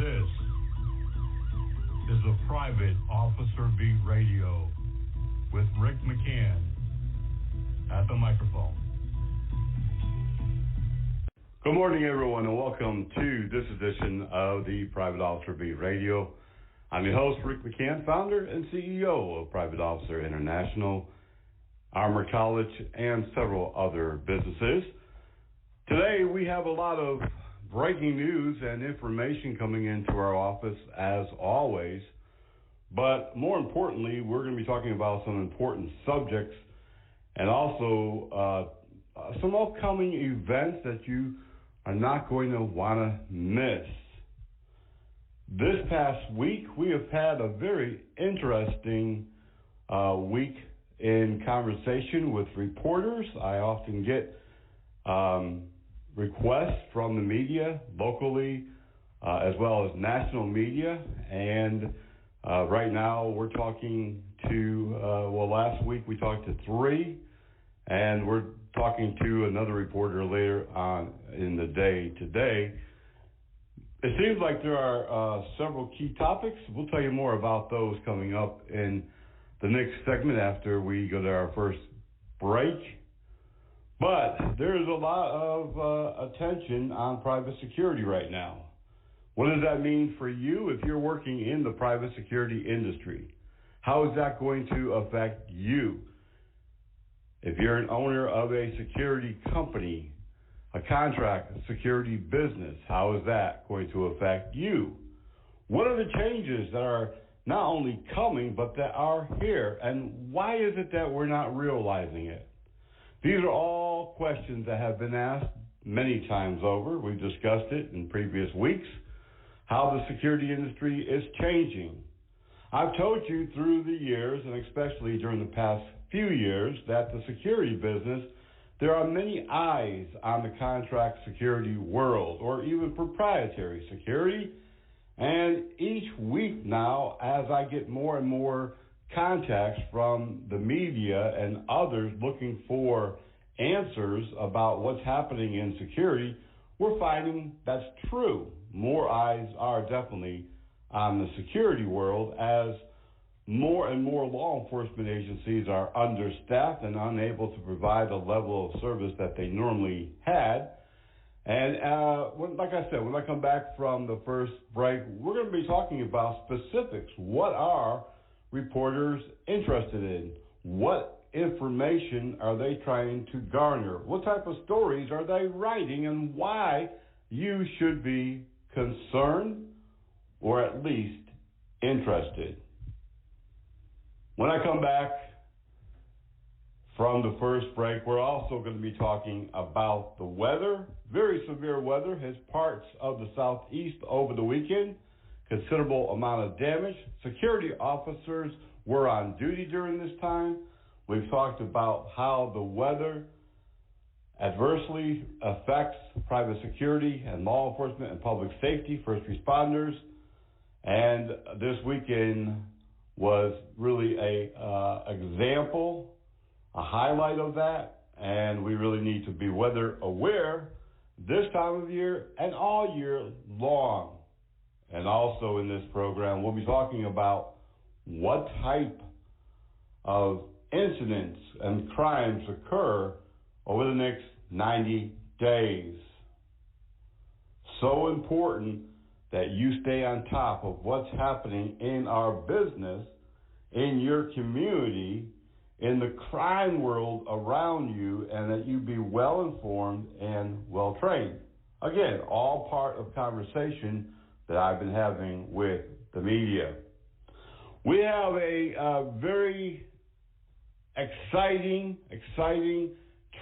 This is the Private Officer Beat Radio with Rick McCann at the microphone. Good morning, everyone, and welcome to this edition of the Private Officer Beat Radio. I'm your host, Rick McCann, founder and CEO of Private Officer International, Armor College, and several other businesses. Today, we have a lot of breaking news and information coming into our office, as always. But more importantly, we're going to be talking about some important subjects and also some upcoming events that you are not going to want to miss. This past week, we have had a very interesting week in conversation with reporters. I often get requests from the media locally as well as national media. And right now we're talking to, last week we talked to 3, and we're talking to another reporter later on in the day today. It seems like there are several key topics. We'll tell you more about those coming up in the next segment after we go to our first break. But there's a lot of attention on private security right now. What does that mean for you if you're working in the private security industry? How is that going to affect you? If you're an owner of a security company, a contract security business, how is that going to affect you? What are the changes that are not only coming, but that are here? And why is it that we're not realizing it? These are all questions that have been asked many times over. We've discussed it in previous weeks, how the security industry is changing. I've told you through the years, and especially during the past few years, that the security business, there are many eyes on the contract security world, or even proprietary security. And each week now, as I get more and more contacts from the media and others looking for answers about what's happening in security, we're finding that's true. More eyes are definitely on the security world as more and more law enforcement agencies are understaffed and unable to provide the level of service that they normally had. And like I said, when I come back from the first break, we're going to be talking about specifics. What are reporters interested in? What information are they trying to garner? What type of stories are they writing, and why you should be concerned or at least interested? When I come back from the first break, we're also going to be talking about the weather. Very severe weather hit parts of the southeast over the weekend. Considerable amount of damage. Security officers were on duty during this time. We've talked about how the weather adversely affects private security and law enforcement and public safety, first responders. And this weekend was really a example, a highlight of that. And we really need to be weather aware this time of year and all year long. And also in this program, we'll be talking about what type of incidents and crimes occur over the next 90 days. So important that you stay on top of what's happening in our business, in your community, in the crime world around you, and that you be well informed and well trained. Again, all part of conversation that I've been having with the media. We have a very exciting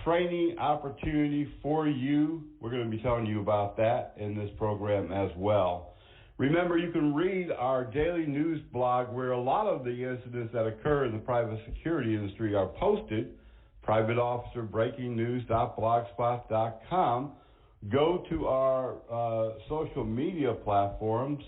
training opportunity for you. We're going to be telling you about that in this program as well. Remember, you can read our daily news blog where a lot of the incidents that occur in the private security industry are posted, privateofficerbreakingnews.blogspot.com. Go to our social media platforms,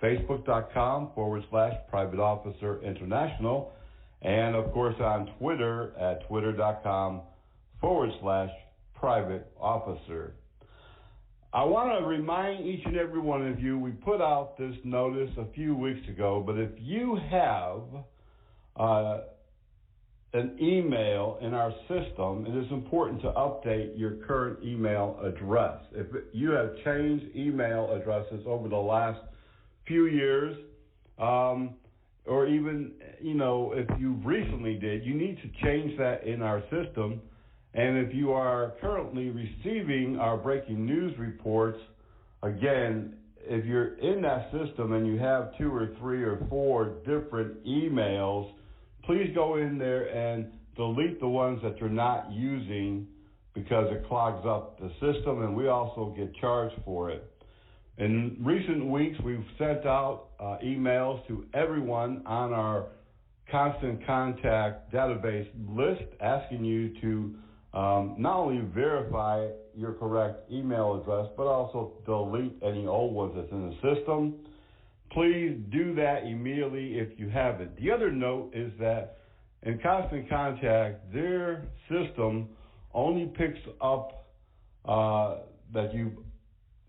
facebook.com/Private Officer International, and of course on Twitter at twitter.com/Private Officer. I want to remind each and every one of you, we put out this notice a few weeks ago, but if you have an email in our system, it is important to update your current email address. If you have changed email addresses over the last few years, or even, if you recently did, you need to change that in our system. And if you are currently receiving our breaking news reports, again, if you're in that system and you have 2 or 3 or 4 different emails, please go in there and delete the ones that you're not using because it clogs up the system, and we also get charged for it. In recent weeks, we've sent out emails to everyone on our constant contact database list asking you to not only verify your correct email address, but also delete any old ones that's in the system. Please do that immediately if you haven't. The other note is that in constant contact, their system only picks up that you've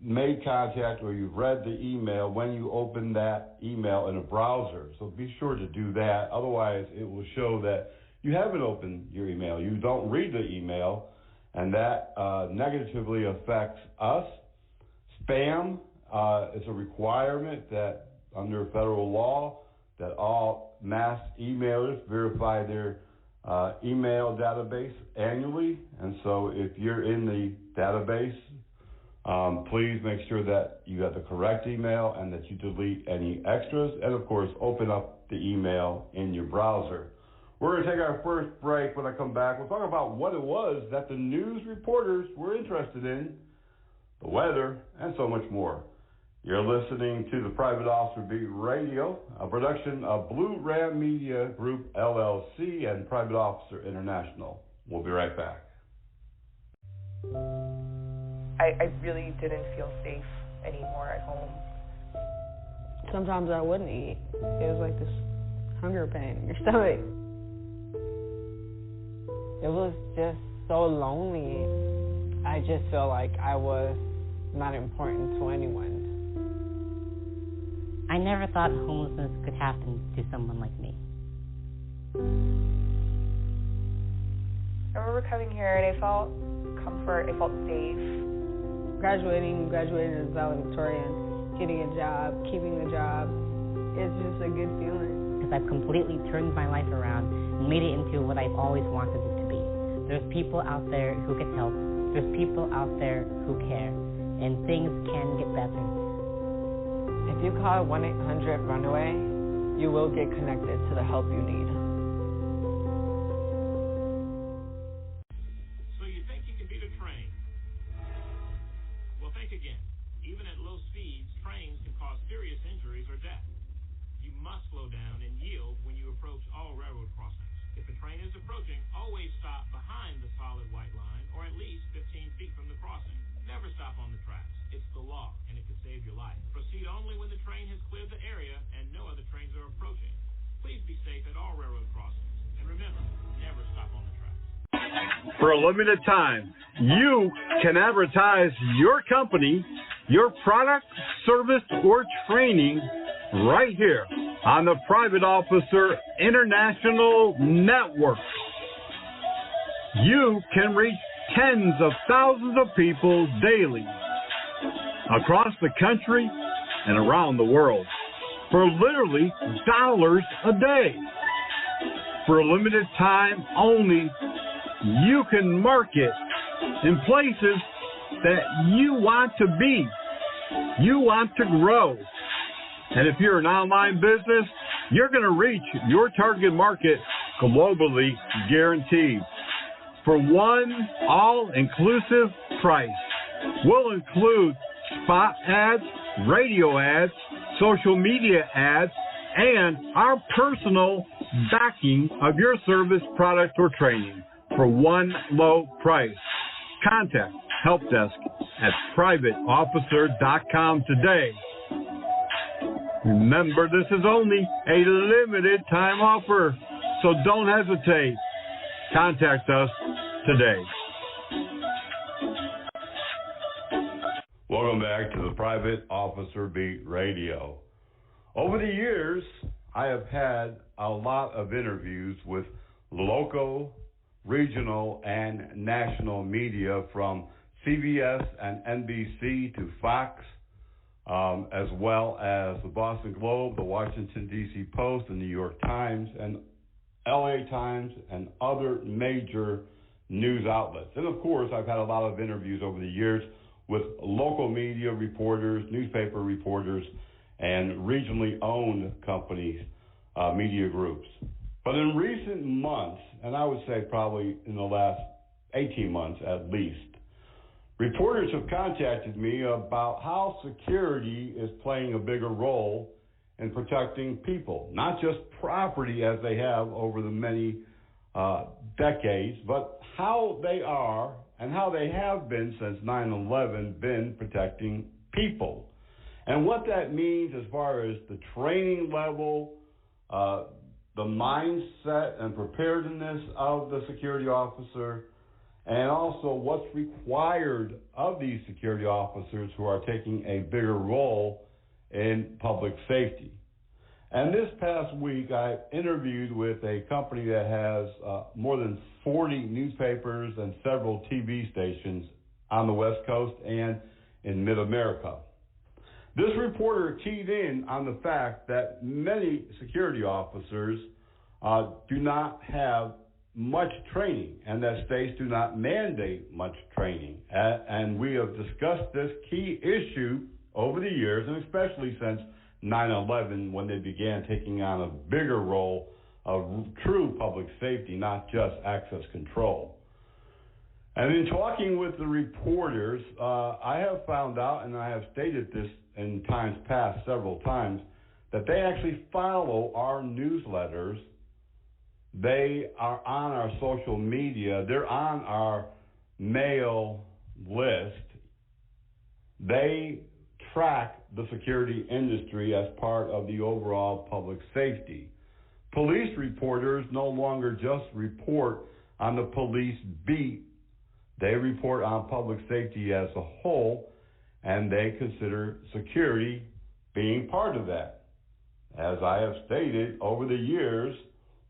made contact or you've read the email when you open that email in a browser. So be sure to do that. Otherwise, it will show that you haven't opened your email. You don't read the email, and that negatively affects us. Spam is a requirement that under federal law that all mass emailers verify their email database annually. And so if you're in the database, please make sure that you have the correct email and that you delete any extras. And, of course, open up the email in your browser. We're going to take our first break. When I come back, we'll talk about what it was that the news reporters were interested in, the weather, and so much more. You're listening to the Private Officer Beat Radio, a production of Blue Ram Media Group, LLC, and Private Officer International. We'll be right back. I really didn't feel safe anymore at home. Sometimes I wouldn't eat. It was like this hunger pain in your stomach. It was just so lonely. I just felt like I was not important to anyone. I never thought homelessness could happen to someone like me. I remember coming here and I felt comfort, I felt safe. Graduating as valedictorian, getting a job, keeping the job, it's just a good feeling. Because I've completely turned my life around and made it into what I've always wanted it to be. There's people out there who can help. There's people out there who care. And things can get better. If you call 1-800-RUNAWAY, you will get connected to the help you need. So you think you can beat a train? Well, think again. Even at low speeds, trains can cause serious injuries or death. You must slow down and yield when you approach all railroad crossings. If the train is approaching, always stop behind the solid white line or at least 15 feet from the crossing. Never stop on the tracks. It's the law, and it could save your life. Proceed only when the train has cleared the area and no other trains are approaching. Please be safe at all railroad crossings. And remember, never stop on the tracks. For a limited time, you can advertise your company, your product, service, or training right here on the Private Officer International Network. You can reach tens of thousands of people daily across the country and around the world for literally dollars a day. For a limited time only, you can market in places that you want to be, you want to grow. And if you're an online business, you're going to reach your target market globally, guaranteed. For one all-inclusive price. We'll include spot ads, radio ads, social media ads, and our personal backing of your service, product, or training for one low price. Contact helpdesk at privateofficer.com today. Remember, this is only a limited time offer, so don't hesitate. Contact us today. back to the Private Officer Beat Radio. Over the years, I have had a lot of interviews with local, regional, and national media from CBS and NBC to Fox, as well as the Boston Globe, the Washington, D.C. Post, the New York Times, and LA Times, and other major news outlets. And of course, I've had a lot of interviews over the years with local media reporters, newspaper reporters, and regionally owned companies, media groups. But in recent months, and I would say probably in the last 18 months at least, reporters have contacted me about how security is playing a bigger role in protecting people, not just property as they have over the many decades, but how they are and how they have been since 9/11 been protecting people. And what that means as far as the training level, the mindset and preparedness of the security officer, and also what's required of these security officers who are taking a bigger role in public safety. And this past week, I interviewed with a company that has more than 40 newspapers and several TV stations on the West Coast and in Mid-America. This reporter keyed in on the fact that many security officers do not have much training, and that states do not mandate much training. And we have discussed this key issue over the years, and especially since 9/11, when they began taking on a bigger role of true public safety, not just access control. And in talking with the reporters, I have found out, and I have stated this in times past several times, that they actually follow our newsletters. They are on our social media. They're on our mail list. They track the security industry as part of the overall public safety. Police reporters no longer just report on the police beat. They report on public safety as a whole, and they consider security being part of that. As I have stated over the years,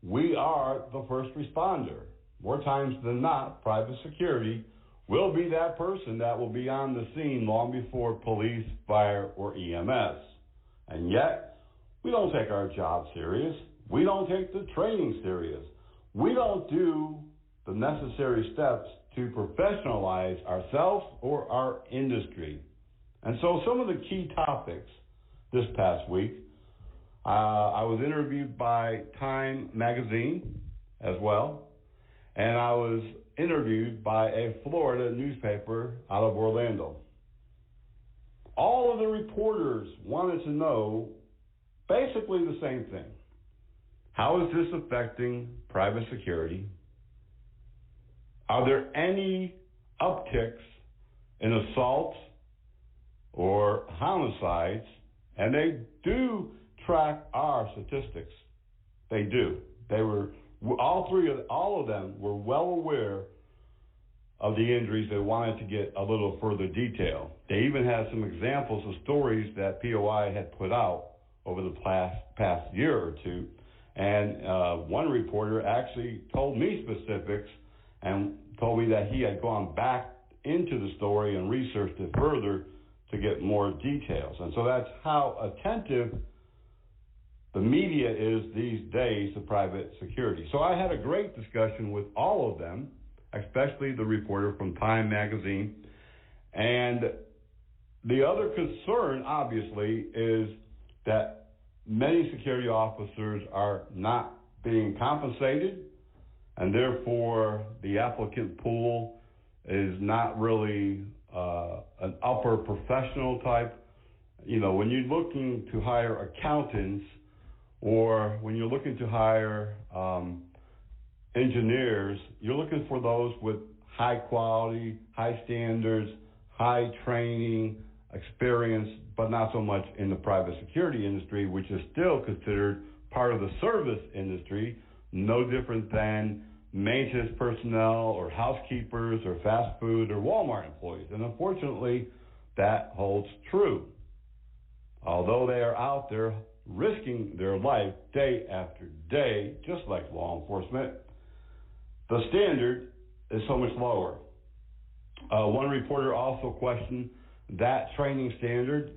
we are the first responder. More times than not, private security will be that person that will be on the scene long before police, fire, or EMS. And yet, we don't take our job serious. We don't take the training serious. We don't do the necessary steps to professionalize ourselves or our industry. And so some of the key topics this past week, I was interviewed by Time magazine as well, and I was interviewed by a Florida newspaper out of Orlando. All of the reporters wanted to know basically the same thing. How is this affecting private security? Are there any upticks in assaults or homicides? And they do track our statistics. They do. All of them were well aware of the injuries. They wanted to get a little further detail. They even had some examples of stories that POI had put out over the past year or two. And one reporter actually told me specifics and told me that he had gone back into the story and researched it further to get more details. And so that's how attentive the media is these days to private security. So I had a great discussion with all of them, especially the reporter from Time magazine. And the other concern, obviously, is that many security officers are not being compensated, and therefore the applicant pool is not really an upper professional type. You know, when you're looking to hire accountants or when you're looking to hire engineers, you're looking for those with high quality, high standards, high training, experience, but not so much in the private security industry, which is still considered part of the service industry, no different than maintenance personnel or housekeepers or fast food or Walmart employees. And unfortunately, that holds true. Although they are out there risking their life day after day, just like law enforcement, the standard is so much lower. One reporter also questioned that training standard,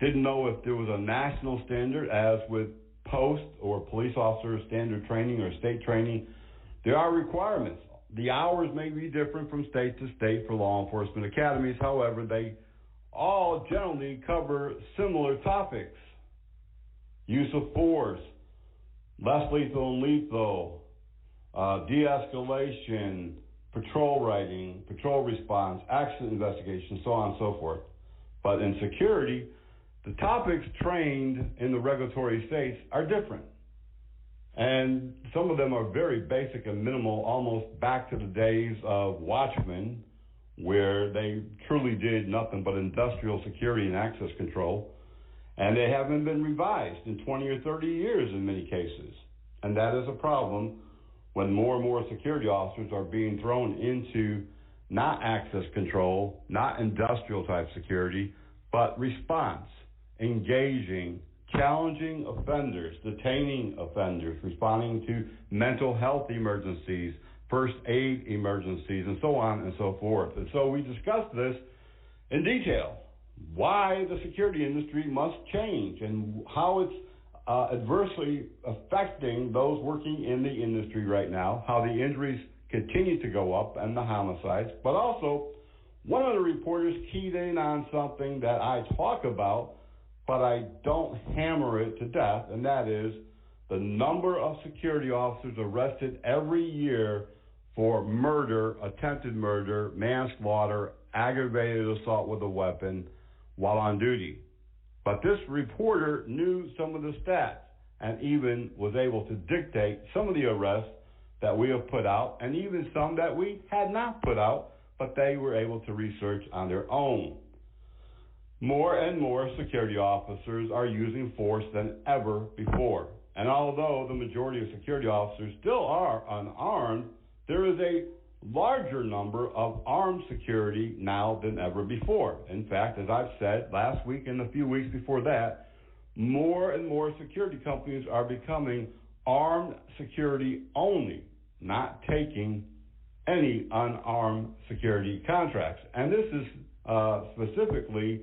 didn't know if there was a national standard, as with post or police officer standard training or state training. There are requirements. The hours may be different from state to state for law enforcement academies. However, they all generally cover similar topics: use of force, less lethal and lethal, de-escalation, patrol writing, patrol response, accident investigation, so on and so forth. But in security, the topics trained in the regulatory states are different. And some of them are very basic and minimal, almost back to the days of watchmen, where they truly did nothing but industrial security and access control. And they haven't been revised in 20 or 30 years in many cases. And that is a problem when more and more security officers are being thrown into not access control, not industrial type security, but response, engaging, challenging offenders, detaining offenders, responding to mental health emergencies, first aid emergencies, and so on and so forth. And so we discussed this in detail, why the security industry must change and how it's adversely affecting those working in the industry right now, how the injuries continue to go up and the homicides. But also, one of the reporters keyed in on something that I talk about, but I don't hammer it to death, and that is the number of security officers arrested every year for murder, attempted murder, manslaughter, aggravated assault with a weapon while on duty. But this reporter knew some of the stats and even was able to dictate some of the arrests that we have put out and even some that we had not put out, but they were able to research on their own. More and more security officers are using force than ever before. And although the majority of security officers still are unarmed, there is a larger number of armed security now than ever before. In fact, as I've said last week and a few weeks before that, more and more security companies are becoming armed security only, not taking any unarmed security contracts. And this is specifically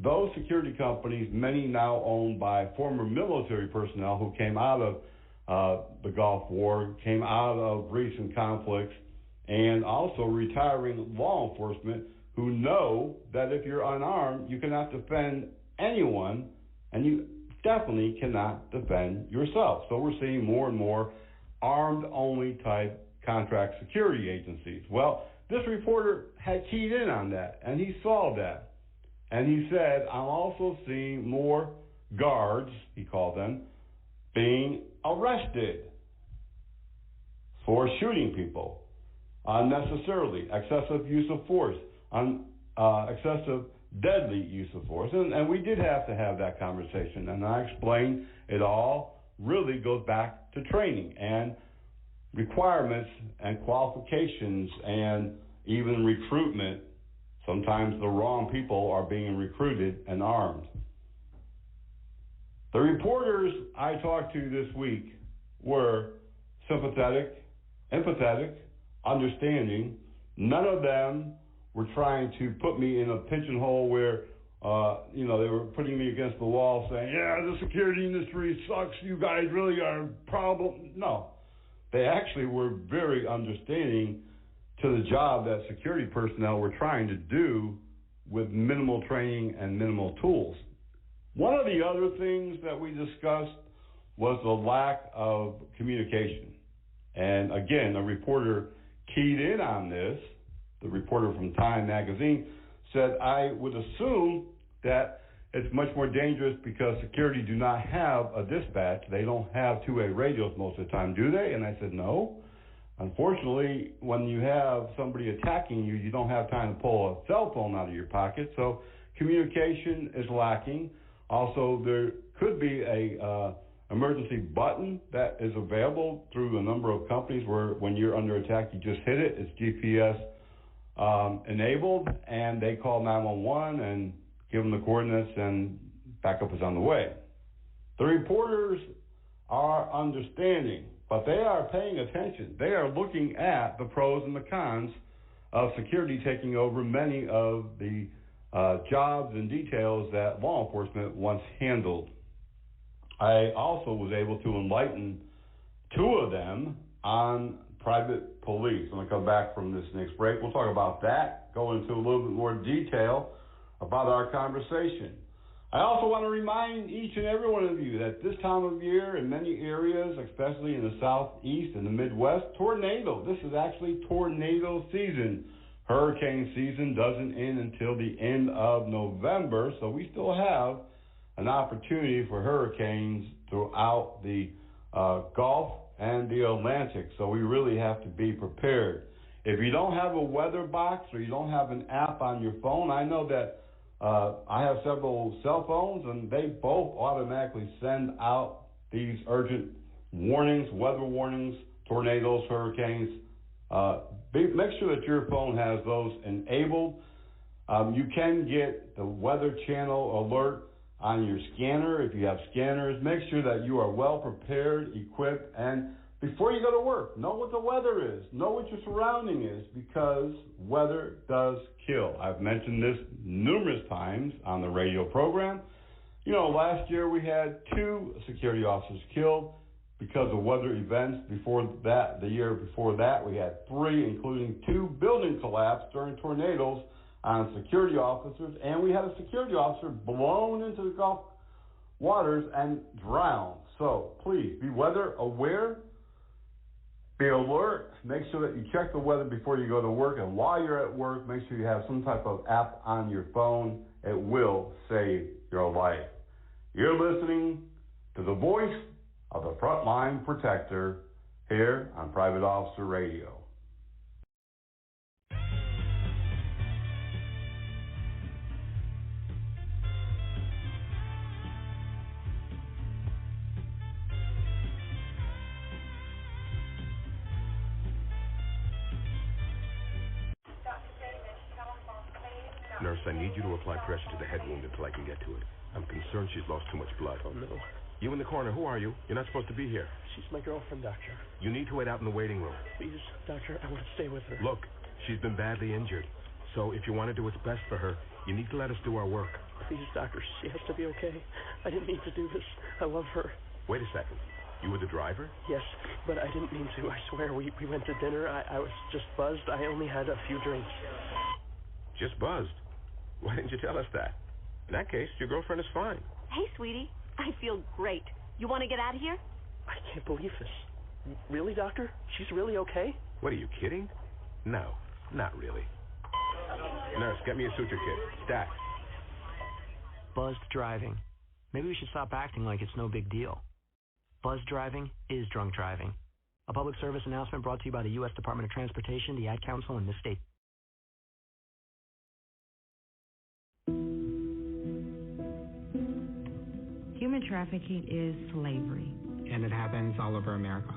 those security companies, many now owned by former military personnel who came out of the Gulf War, came out of recent conflicts, and also retiring law enforcement who know that if you're unarmed, you cannot defend anyone, and you definitely cannot defend yourself. So we're seeing more and more armed-only type contract security agencies. Well, this reporter had keyed in on that, and he saw that. And he said, I'm also seeing more guards, he called them, being arrested for shooting people unnecessarily, excessive use of force, excessive deadly use of force. And we did have to have that conversation, and I explained it all really goes back to training and requirements and qualifications and even recruitment. Sometimes the wrong people are being recruited and armed. The reporters I talked to this week were sympathetic, empathetic, understanding. None of them were trying to put me in a pigeonhole where, they were putting me against the wall saying, yeah, the security industry sucks, you guys really are a problem. No, they actually were very understanding to the job that security personnel were trying to do with minimal training and minimal tools. One of the other things that we discussed was the lack of communication. And again, a reporter keyed in on this. The reporter from Time magazine said, I would assume that it's much more dangerous because security do not have a dispatch. They don't have two-way radios most of the time, do they? And I said, no. Unfortunately, when you have somebody attacking you, you don't have time to pull a cell phone out of your pocket. So communication is lacking. Also, there could be a emergency button that is available through a number of companies where when you're under attack, you just hit it. It's GPS enabled, and they call 911 and give them the coordinates, and backup is on the way. The reporters are understanding, but they are paying attention. They are looking at the pros and the cons of security taking over many of the jobs and details that law enforcement once handled. I also was able to enlighten two of them on private police. I'm going to come back from this next break. We'll talk about that, go into a little bit more detail about our conversation. I also want to remind each and every one of you that this time of year in many areas, especially in the southeast and the Midwest, this is actually tornado season. Hurricane season doesn't end until the end of November, so we still have an opportunity for hurricanes throughout the Gulf and the Atlantic, so we really have to be prepared. If you don't have a weather box or you don't have an app on your phone, I know that I have several cell phones, and they both automatically send out these urgent warnings, weather warnings, tornadoes, hurricanes. Make sure that your phone has those enabled. You can get the Weather Channel alert on your scanner. If you have scanners, make sure that you are well prepared, equipped, and before you go to work, know what the weather is. Know what your surrounding is, because weather does kill. I've mentioned this numerous times on the radio program. You know, last year we had 2 security officers killed because of weather events. Before that, the year before that, we had 3, including 2 building collapse during tornadoes on security officers, and we had a security officer blown into the Gulf waters and drowned. So please be weather aware. Be alert. Make sure that you check the weather before you go to work. And while you're at work, make sure you have some type of app on your phone. It will save your life. You're listening to the voice of the Frontline Protector here on Private Officer Radio. Nurse, I need you to apply pressure to the head wound until I can get to it. I'm concerned she's lost too much blood. Oh, no. You in the corner, who are you? You're not supposed to be here. She's my girlfriend, Doctor. You need to wait out in the waiting room. Please, Doctor, I want to stay with her. Look, she's been badly injured. So if you want to do what's best for her, you need to let us do our work. Please, Doctor, she has to be okay. I didn't mean to do this. I love her. Wait a second. You were the driver? Yes, but I didn't mean to. I swear, we went to dinner. I was just buzzed. I only had a few drinks. Just buzzed? Why didn't you tell us that? In that case, your girlfriend is fine. Hey, sweetie. I feel great. You want to get out of here? I can't believe this. Really, Doctor? She's really okay? What, are you kidding? No, not really. Nurse, get me a suture kit. Stat. Buzzed driving. Maybe we should stop acting like it's no big deal. Buzzed driving is drunk driving. A public service announcement brought to you by the U.S. Department of Transportation, the Ad Council, and this state. Human trafficking is slavery. And it happens all over America.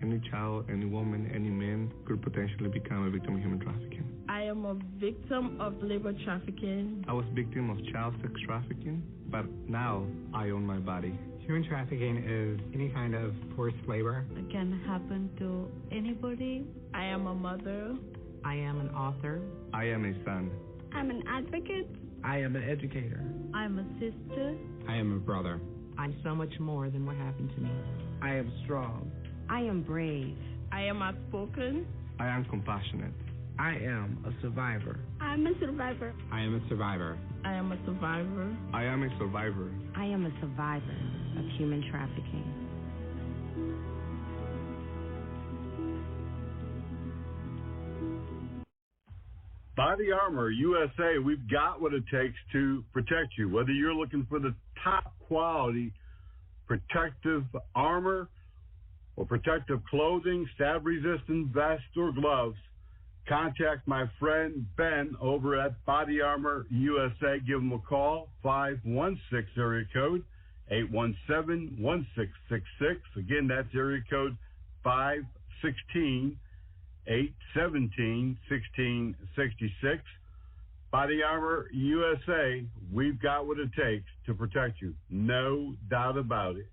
Any child, any woman, any man could potentially become a victim of human trafficking. I am a victim of labor trafficking. I was a victim of child sex trafficking, but now I own my body. Human trafficking is any kind of forced labor. It can happen to anybody. I am a mother. I am an author. I am a son. I'm an advocate. I am an educator. I'm a sister. I am a brother. I'm so much more than what happened to me. I am strong. I am brave. I am outspoken. I am compassionate. I am a survivor. I'm a survivor. I am a survivor. I am a survivor. I am a survivor. I am a survivor of human trafficking. Body Armor USA, we've got what it takes to protect you. Whether you're looking for the top quality protective armor or protective clothing, stab-resistant vest or gloves, contact my friend Ben over at Body Armor USA. Give him a call, 516 area code 817-1666. Again, that's area code 516 817-1666. Body Armor USA, we've got what it takes to protect you. No doubt about it.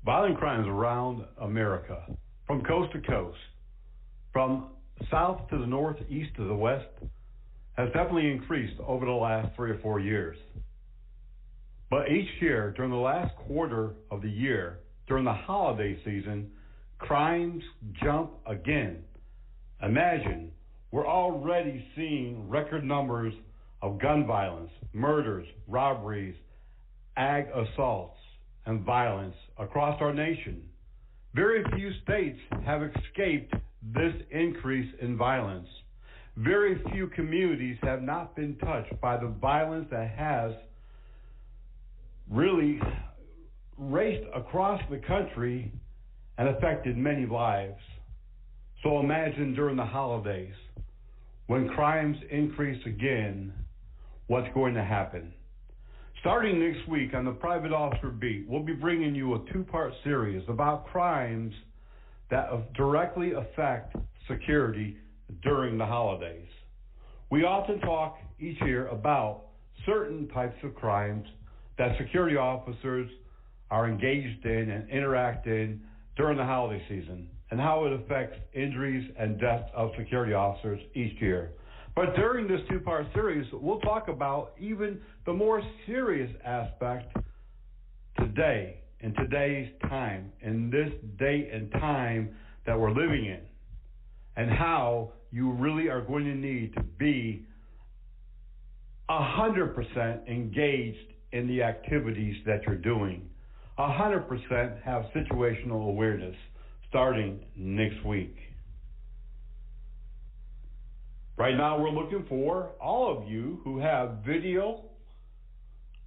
Violent crimes around America, from coast to coast, from south to the north, east to the west, has definitely increased over the last 3 or 4 years. But each year, during the last quarter of the year, during the holiday season, crimes jump again. Imagine, we're already seeing record numbers of gun violence, murders, robberies, ag assaults, and violence across our nation. Very few states have escaped this increase in violence. Very few communities have not been touched by the violence that has really raced across the country and affected many lives. So imagine during the holidays, when crimes increase again, what's going to happen? Starting next week on the Private Officer Beat, we'll be bringing you a 2-part series about crimes that directly affect security during the holidays. We often talk each year about certain types of crimes that security officers are engaged in and interact in during the holiday season, and how it affects injuries and deaths of security officers each year. But during this 2-part series, we'll talk about even the more serious aspect today, in today's time, in this day and time that we're living in, and how you really are going to need to be 100% engaged in the activities that you're doing. 100% have situational awareness starting next week. Right now, we're looking for all of you who have video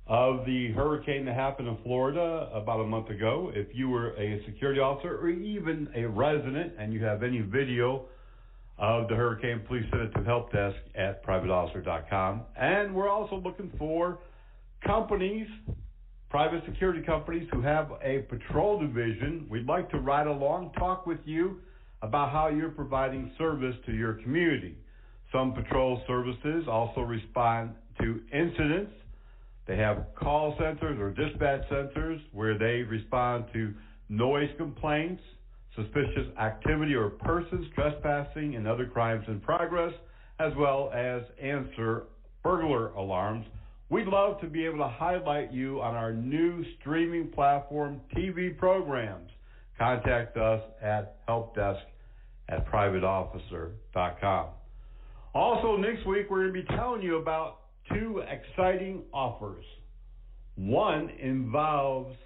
of the hurricane that happened in Florida about a month ago. If you were a security officer or even a resident and you have any video of the hurricane, please send it to helpdesk@privateofficer.com. And we're also looking for companies, private security companies who have a patrol division. We'd like to ride along, talk with you about how you're providing service to your community. Some patrol services also respond to incidents. They have call centers or dispatch centers where they respond to noise complaints, suspicious activity or persons trespassing, and other crimes in progress, as well as answer burglar alarms. We'd love to be able to highlight you on our new streaming platform TV programs. Contact us at helpdesk@privateofficer.com. Also, next week, we're going to be telling you about 2 exciting offers. One involves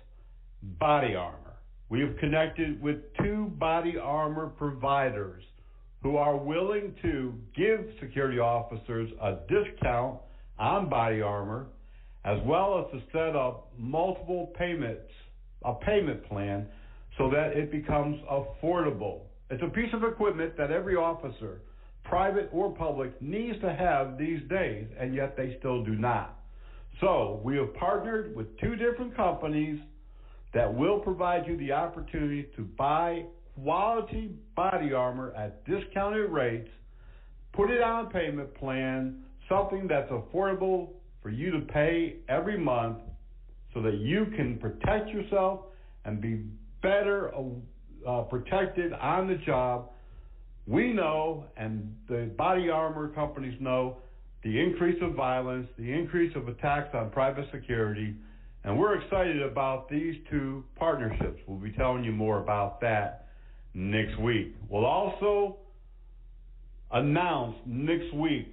body armor. We have connected with 2 body armor providers who are willing to give security officers a discount on body armor, as well as to set up multiple payments, a payment plan, so that it becomes affordable. It's a piece of equipment that every officer, private or public, needs to have these days, and yet they still do not. So we have partnered with 2 different companies that will provide you the opportunity to buy quality body armor at discounted rates, put it on a payment plan, something that's affordable for you to pay every month so that you can protect yourself and be better protected on the job. We know, and the body armor companies know, the increase of violence, the increase of attacks on private security, and we're excited about these 2 partnerships. We'll be telling you more about that next week. We'll also announce next week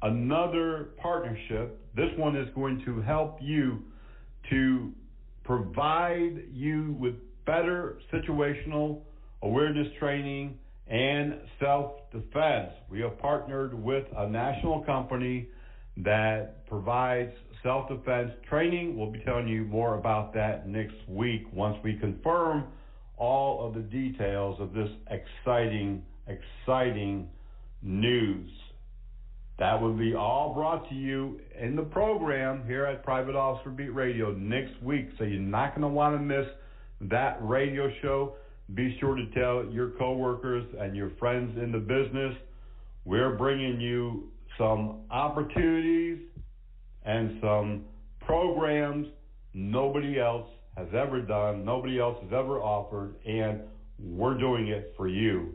another partnership. This one is going to help you to provide you with better situational awareness training and self-defense. We have partnered with a national company that provides self-defense training. We'll be telling you more about that next week once we confirm all of the details of this exciting news. That will be all brought to you in the program here at Private Officer Beat Radio next week, so you're not going to want to miss that radio show. Be sure to tell your coworkers and your friends in the business. We're bringing you some opportunities and some programs nobody else has ever done, nobody else has ever offered, and we're doing it for you.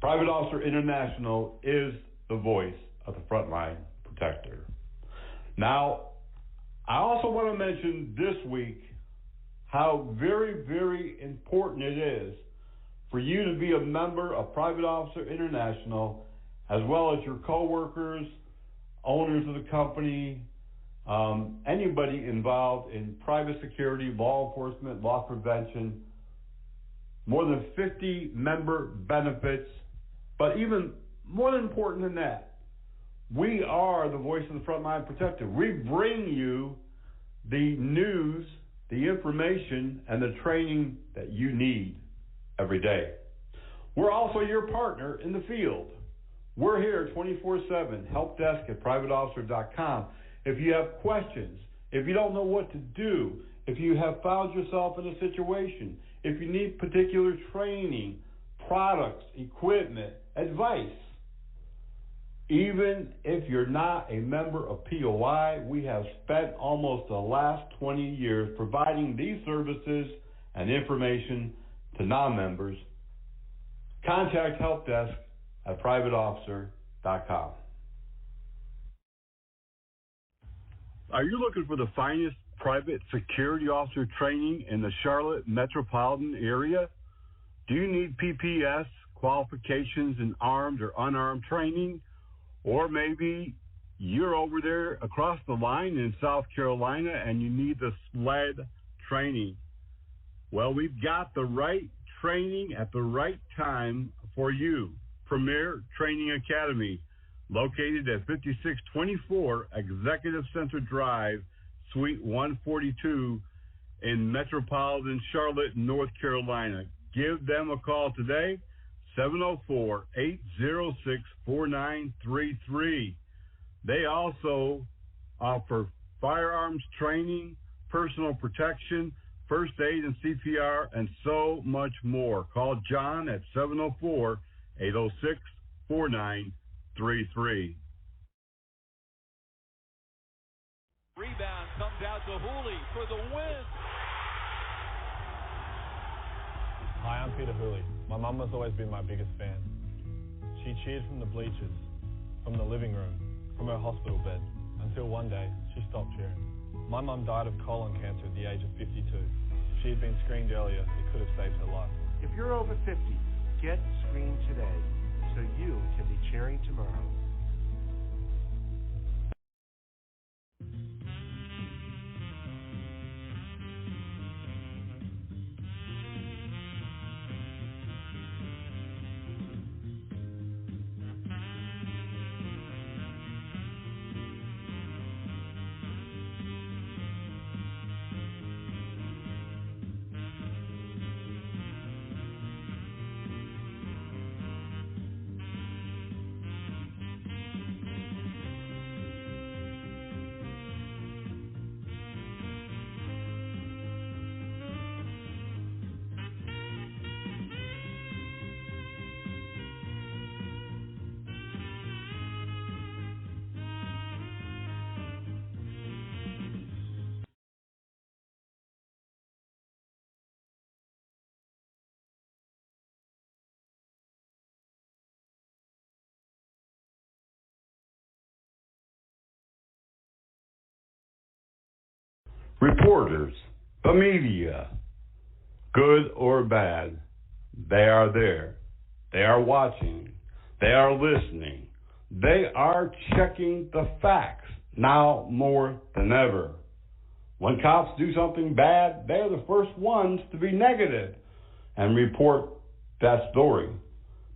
Private Officer International is the voice of the Frontline Protector. Now, I also want to mention this week how very, very important it is for you to be a member of Private Officer International, as well as your coworkers, owners of the company, anybody involved in private security, law enforcement, loss prevention. More than 50 member benefits. But even more important than that, we are the voice of the Frontline Protector. We bring you the news, the information, and the training that you need every day. We're also your partner in the field. We're here 24/7, help desk at privateofficer.com. If you have questions, if you don't know what to do, if you have found yourself in a situation, if you need particular training, products, equipment, advice. Even if you're not a member of POI, we have spent almost the last 20 years providing these services and information to non-members. Contact Help Desk at privateofficer.com. Are you looking for the finest private security officer training in the Charlotte metropolitan area? Do you need PPS qualifications in armed or unarmed training? Or maybe you're over there across the line in South Carolina and you need the SLED training. Well, we've got the right training at the right time for you. Premier Training Academy, located at 5624 Executive Center Drive, Suite 142 in metropolitan Charlotte, North Carolina. Give them a call today, 704-806-4933. They also offer firearms training, personal protection, first aid and CPR, and so much more. Call John at 704-806-4933. Rebound comes out to Hooley for the win. Hi, I'm Peter Hooley. My mum has always been my biggest fan. She cheered from the bleachers, from the living room, from her hospital bed, until one day she stopped cheering. My mum died of colon cancer at the age of 52. If she had been screened earlier, it could have saved her life. If you're over 50, get screened today so you can be cheering tomorrow. Reporters, the media, good or bad, they are there. They are watching. They are listening. They are checking the facts now more than ever. When cops do something bad, they're the first ones to be negative and report that story.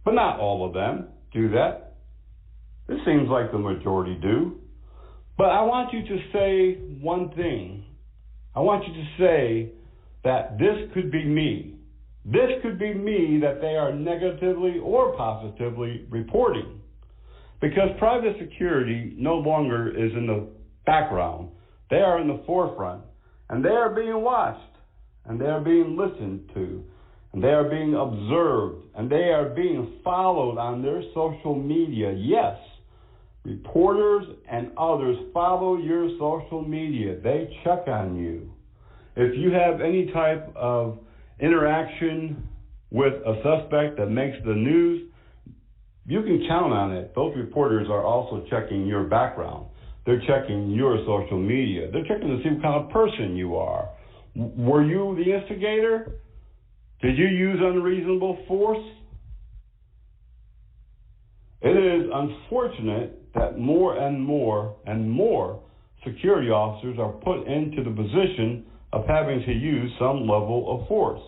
But not all of them do that. This seems like the majority do. But I want you to say one thing. I want you to say that this could be me. This could be me that they are negatively or positively reporting. Because private security no longer is in the background. They are in the forefront. And they are being watched. And they are being listened to. And they are being observed. And they are being followed on their social media. Yes, reporters and others follow your social media. They check on you. If you have any type of interaction with a suspect that makes the news, you can count on it. Those reporters are also checking your background. They're checking your social media. They're checking to see what kind of person you are. Were you the instigator? Did you use unreasonable force? It is unfortunate that more and more security officers are put into the position of having to use some level of force.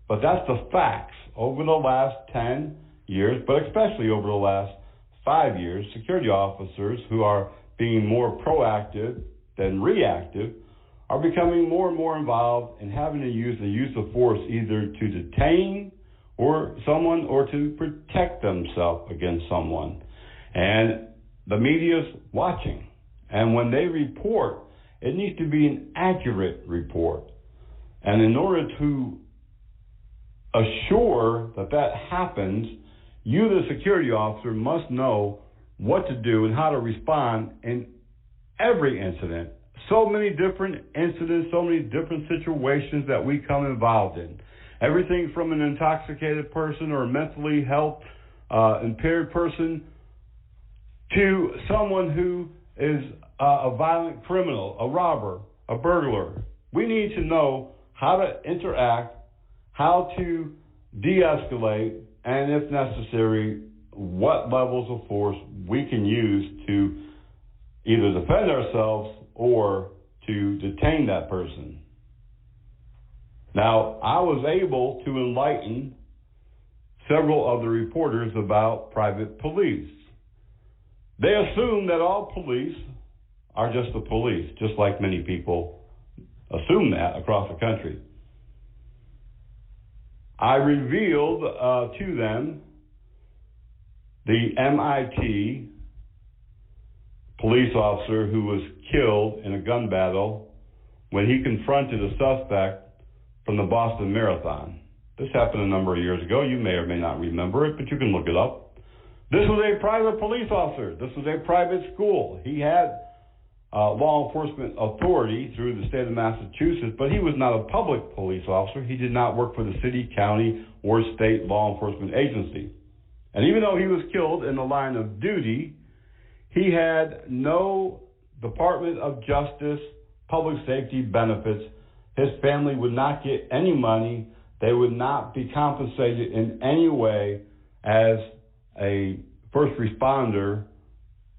But that's the facts. Over the last 10 years, but especially over the last 5 years, security officers who are being more proactive than reactive are becoming more and more involved in having to use the use of force either to detain or someone or to protect themselves against someone. And the media's watching. And when they report, it needs to be an accurate report. And in order to assure that that happens, you, the security officer, must know what to do and how to respond in every incident. So many different incidents, so many different situations that we come involved in. Everything from an intoxicated person or a mentally health impaired person to someone who is a violent criminal, a robber, a burglar. We need to know how to interact, how to de-escalate, and if necessary, what levels of force we can use to either defend ourselves or to detain that person. Now, I was able to enlighten several of the reporters about private police. They assume that all police are just the police, just like many people assume that across the country. I revealed to them the MIT police officer who was killed in a gun battle when he confronted a suspect from the Boston Marathon. This happened a number of years ago. You may or may not remember it, but you can look it up. This was a private police officer. This was a private school. He had law enforcement authority through the state of Massachusetts, but he was not a public police officer. He did not work for the city, county, or state law enforcement agency. And even though he was killed in the line of duty, he had no Department of Justice, public safety benefits. His family would not get any money. They would not be compensated in any way as a first responder,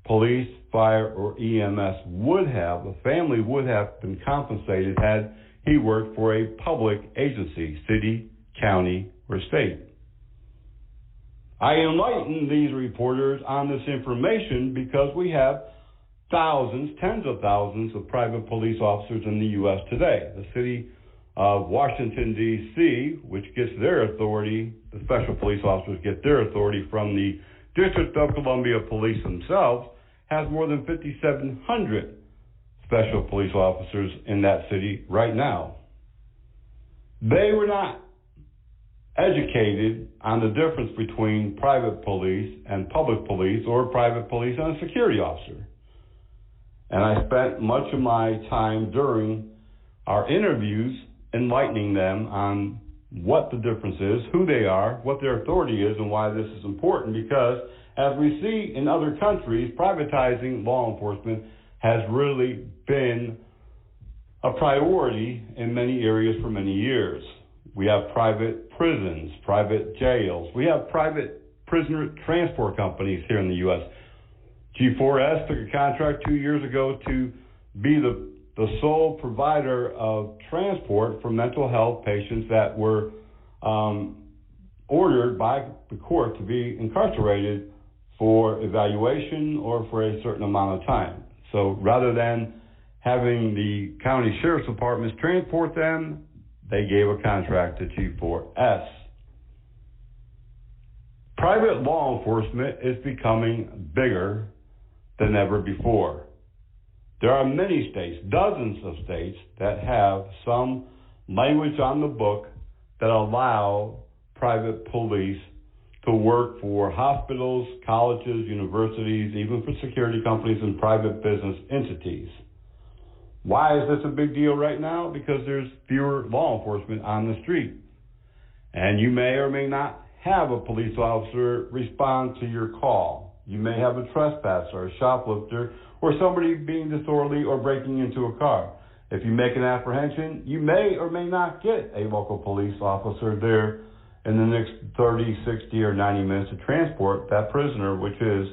police, fire, or EMS would have. The family would have been compensated had he worked for a public agency, city, county, or state. I enlightened these reporters on this information because we have thousands, tens of thousands of private police officers in the U.S. today. The city of Washington, D.C., which gets their authority, the special police officers get their authority from the District of Columbia Police themselves, has more than 5,700 special police officers in that city right now. They were not educated on the difference between private police and public police, or private police and a security officer. And I spent much of my time during our interviews enlightening them on what the difference is, who they are, what their authority is, and why this is important, because as we see in other countries, privatizing law enforcement has really been a priority in many areas for many years. We have private prisons, private jails. We have private prisoner transport companies here in the U.S. G4S took a contract 2 years ago to be the sole provider of transport for mental health patients that were ordered by the court to be incarcerated for evaluation or for a certain amount of time. So rather than having the county sheriff's departments transport them, they gave a contract to G4S. Private law enforcement is becoming bigger than ever before. There are many states, dozens of states, that have some language on the book that allow private police to work for hospitals, colleges, universities, even for security companies and private business entities. Why is this a big deal right now? Because there's fewer law enforcement on the street. And you may or may not have a police officer respond to your call. You may have a trespasser, a shoplifter, or somebody being disorderly or breaking into a car. If you make an apprehension, you may or may not get a local police officer there in the next 30, 60, or 90 minutes to transport that prisoner, which is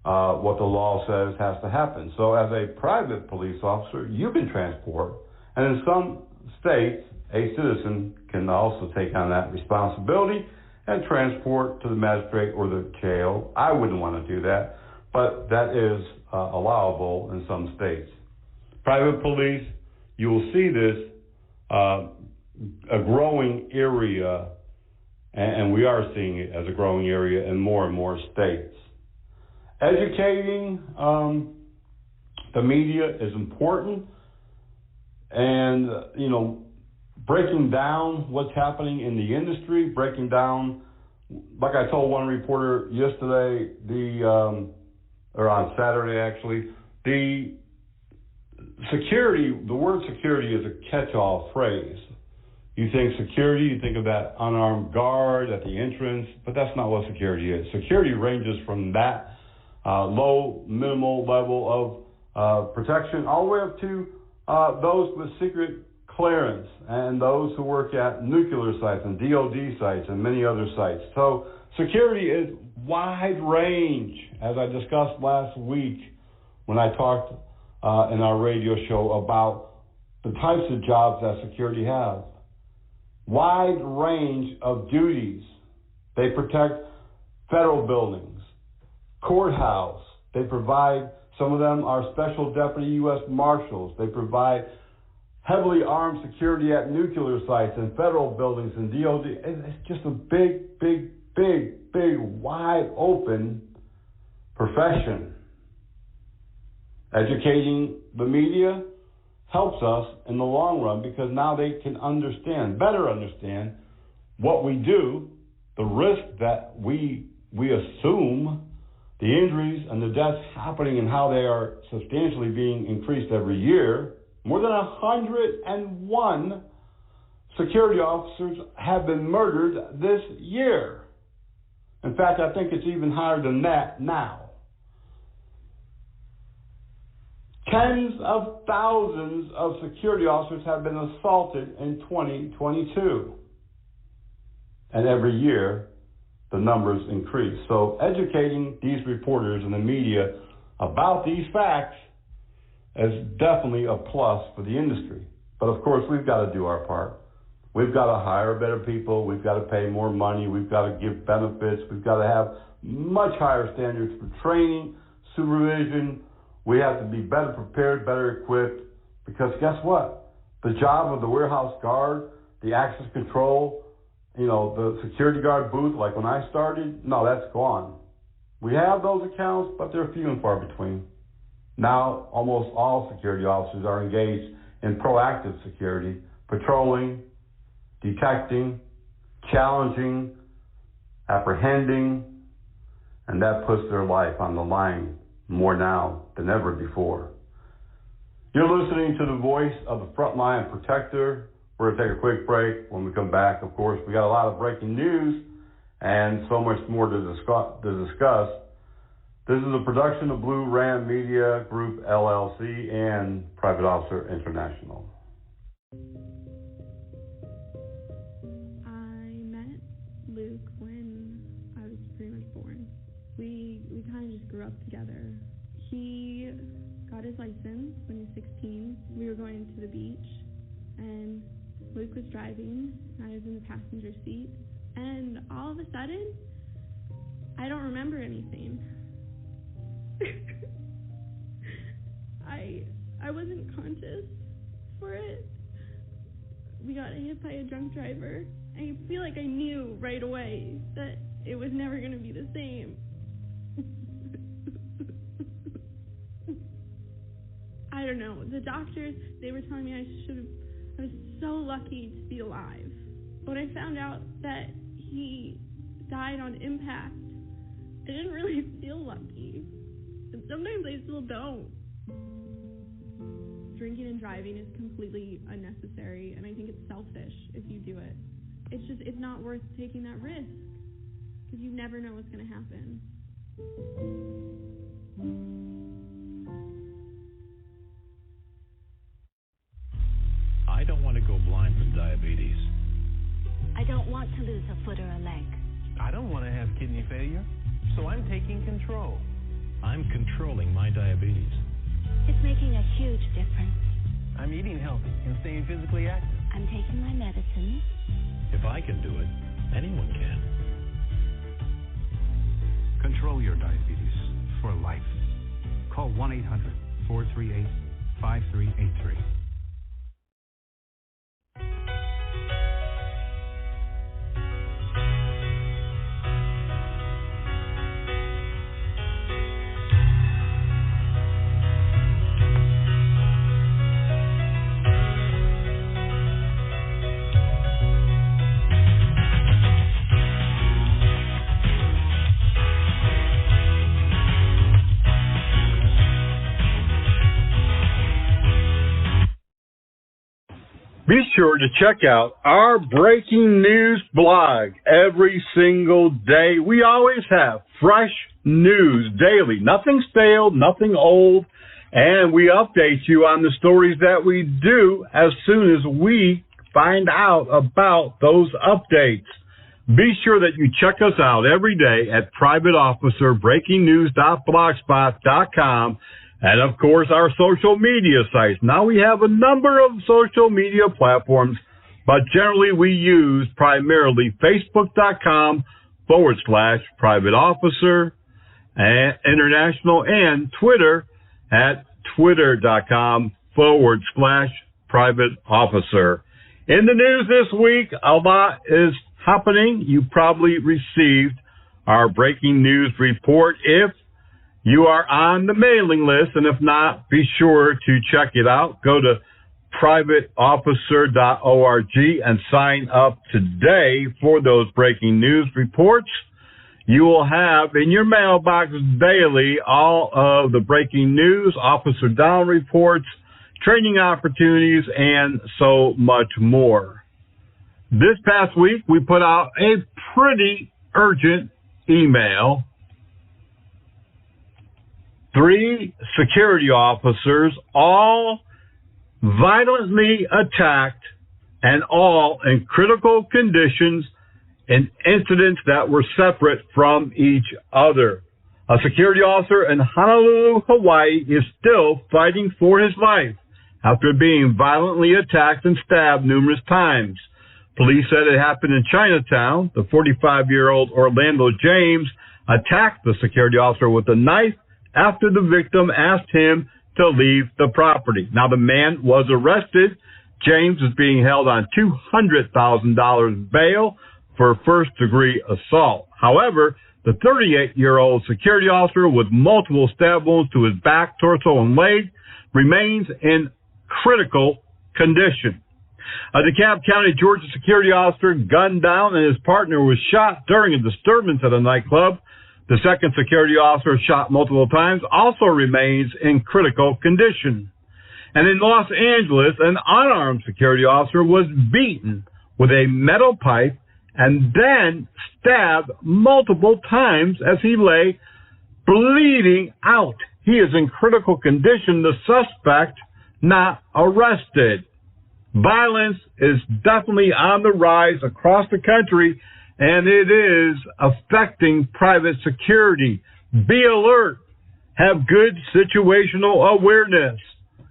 what the law says has to happen. So as a private police officer, you can transport, and in some states, a citizen can also take on that responsibility and transport to the magistrate or the jail. I wouldn't want to do that, but that is allowable in some states. Private police, you will see this a growing area, and we are seeing it as a growing area in more and more states. Educating the media is important, and breaking down what's happening in the industry, breaking down, like I told one reporter yesterday, or on Saturday actually, the word security is a catch-all phrase. You think security, you think of that unarmed guard at the entrance, but that's not what security is. Security ranges from that low, minimal level of protection all the way up to those with secret clearance and those who work at nuclear sites and DOD sites and many other sites. So security is wide range, as I discussed last week when I talked in our radio show about the types of jobs that security has. Wide range of duties. They protect federal buildings, courthouse. They provide, some of them are special deputy U.S. Marshals. They provide heavily armed security at nuclear sites and federal buildings and DOD. It's just a big, big, big, big, wide open profession. Educating the media helps us in the long run because now they can better understand what we do, the risk that we assume, the injuries and the deaths happening and how they are substantially being increased every year. More than 101 security officers have been murdered this year. In fact, I think it's even higher than that now. Tens of thousands of security officers have been assaulted in 2022. And every year, the numbers increase. So educating these reporters and the media about these facts is definitely a plus for the industry. But of course, we've got to do our part. We've got to hire better people. We've got to pay more money. We've got to give benefits. We've got to have much higher standards for training, supervision. We have to be better prepared, better equipped, because guess what? The job of the warehouse guard, the access control, the security guard booth, like when I started, no, that's gone. We have those accounts, but they're few and far between. Now, almost all security officers are engaged in proactive security, patrolling, detecting, challenging, apprehending, and that puts their life on the line more now than ever before. You're listening to the voice of the Frontline Protector. We're going to take a quick break. When we come back, of course, we got a lot of breaking news and so much more to discuss. This is a production of Blue Ram Media Group, LLC, and Private Officer International. I met Luke when I was pretty much born. We kind of just grew up together. He got his license when he was 16. We were going to the beach, and Luke was driving, and I was in the passenger seat. And all of a sudden, I don't remember anything. I wasn't conscious for it. We got hit by a drunk driver. I feel like I knew right away that it was never going to be the same. I don't know. The doctors, they were telling me I was so lucky to be alive. When I found out that he died on impact, I didn't really feel lucky. And sometimes I still don't. Drinking and driving is completely unnecessary, and I think it's selfish if you do it. It's not worth taking that risk, because you never know what's going to happen. I don't want to go blind from diabetes. I don't want to lose a foot or a leg. I don't want to have kidney failure, so I'm taking control. I'm controlling my diabetes. It's making a huge difference. I'm eating healthy and staying physically active. I'm taking my medicine. If I can do it, anyone can. Control your diabetes for life. Call 1-800-438-5383. Be sure to check out our breaking news blog every single day. We always have fresh news daily, nothing stale, nothing old, and we update you on the stories that we do as soon as we find out about those updates. Be sure that you check us out every day at privateofficerbreakingnews.blogspot.com. And, of course, our social media sites. Now, we have a number of social media platforms, but generally we use primarily Facebook.com/Private Officer International and Twitter at Twitter.com/Private Officer. In the news this week, a lot is happening. You probably received our breaking news report if you are on the mailing list, and if not, be sure to check it out. Go to privateofficer.org and sign up today for those breaking news reports. You will have in your mailbox daily all of the breaking news, officer down reports, training opportunities, and so much more. This past week, we put out a pretty urgent email. 3 security officers, all violently attacked and all in critical conditions in incidents that were separate from each other. A security officer in Honolulu, Hawaii is still fighting for his life after being violently attacked and stabbed numerous times. Police said it happened in Chinatown. The 45-year-old Orlando James attacked the security officer with a knife after the victim asked him to leave the property. Now, the man was arrested. James is being held on $200,000 bail for first-degree assault. However, the 38-year-old security officer with multiple stab wounds to his back, torso, and leg remains in critical condition. A DeKalb County, Georgia security officer gunned down and his partner was shot during a disturbance at a nightclub. The second security officer, shot multiple times, also remains in critical condition. And in Los Angeles, an unarmed security officer was beaten with a metal pipe and then stabbed multiple times as he lay bleeding out. He is in critical condition. The suspect not arrested. Violence is definitely on the rise across the country, and it is affecting private security. Be alert. Have good situational awareness.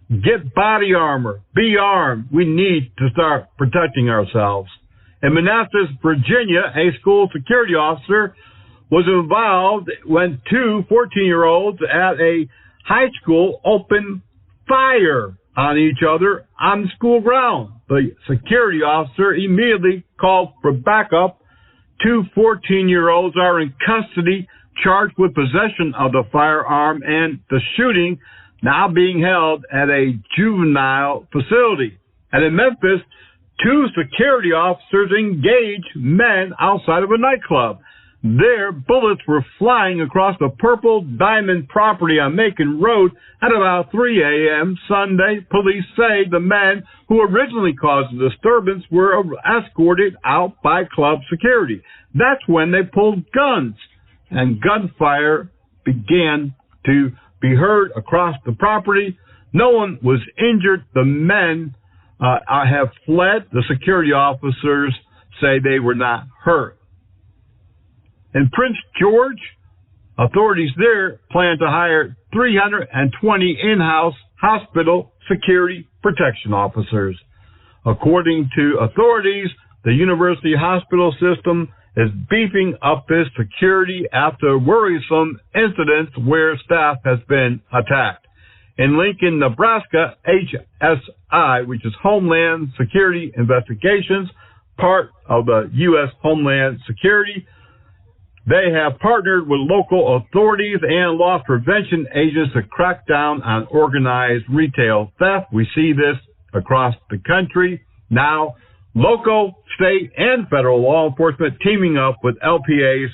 Get body armor. Be armed. We need to start protecting ourselves. In Manassas, Virginia, a school security officer was involved when two 14-year-olds at a high school opened fire on each other on the school ground. The security officer immediately called for backup. Two 14-year-olds are in custody, charged with possession of the firearm and the shooting, now being held at a juvenile facility. And in Memphis, two security officers engaged men outside of a nightclub. Their bullets were flying across the Purple Diamond property on Macon Road at about 3 a.m. Sunday. Police say the men who originally caused the disturbance were escorted out by club security. That's when they pulled guns, and gunfire began to be heard across the property. No one was injured. The men have fled. The security officers say they were not hurt. In Prince George, authorities there plan to hire 320 in-house hospital security protection officers. According to authorities, the university hospital system is beefing up its security after worrisome incidents where staff has been attacked. In Lincoln, Nebraska, HSI, which is Homeland Security Investigations, part of the U.S. Homeland Security, they have partnered with local authorities and loss prevention agents to crack down on organized retail theft. We see this across the country. Now, local, state, and federal law enforcement teaming up with LPAs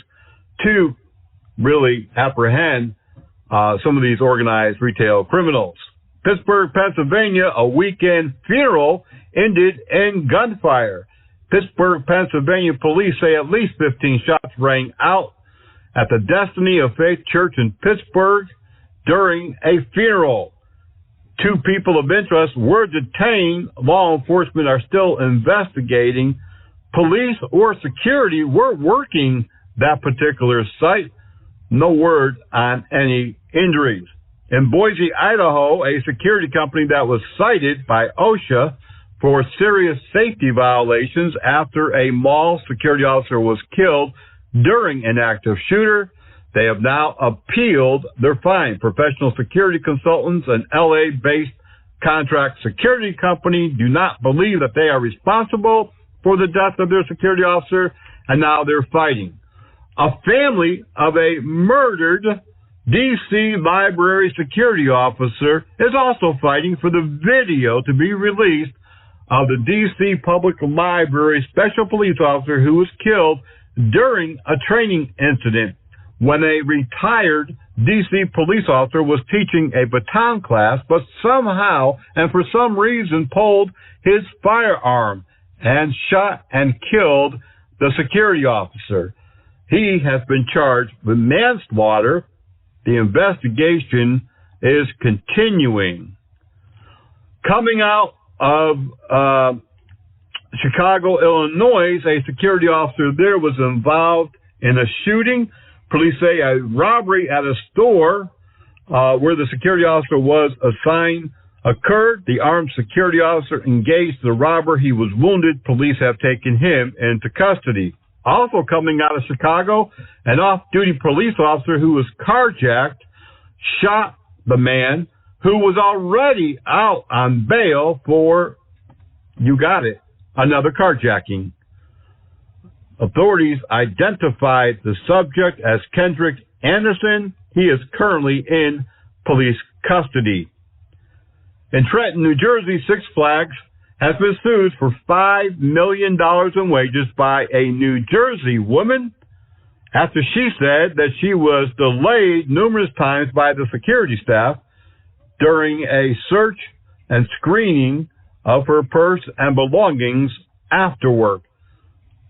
to really apprehend some of these organized retail criminals. Pittsburgh, Pennsylvania, a weekend funeral ended in gunfire. Pittsburgh, Pennsylvania police say at least 15 shots rang out at the Destiny of Faith Church in Pittsburgh during a funeral. Two people of interest were detained. Law enforcement are still investigating. Police or security were working that particular site. No word on any injuries. In Boise, Idaho, a security company that was cited by OSHA for serious safety violations after a mall security officer was killed during an active shooter. They have now appealed their fine. Professional security consultants, an LA-based contract security company, do not believe that they are responsible for the death of their security officer, and now they're fighting. A family of a murdered D.C. library security officer is also fighting for the video to be released of the D.C. Public Library special police officer who was killed during a training incident when a retired D.C. police officer was teaching a baton class, but somehow and for some reason pulled his firearm and shot and killed the security officer. He has been charged with manslaughter. The investigation is continuing. Coming out of Chicago, Illinois, a security officer there was involved in a shooting. Police say a robbery at a store where the security officer was assigned occurred. The armed security officer engaged the robber. He was wounded. Police have taken him into custody. Also coming out of Chicago, an off-duty police officer who was carjacked shot the man who was already out on bail for, you got it, another carjacking. Authorities identified the subject as Kendrick Anderson. He is currently in police custody. In Trenton, New Jersey, Six Flags has been sued for $5 million in wages by a New Jersey woman after she said that she was delayed numerous times by the security staff during a search and screening of her purse and belongings after work.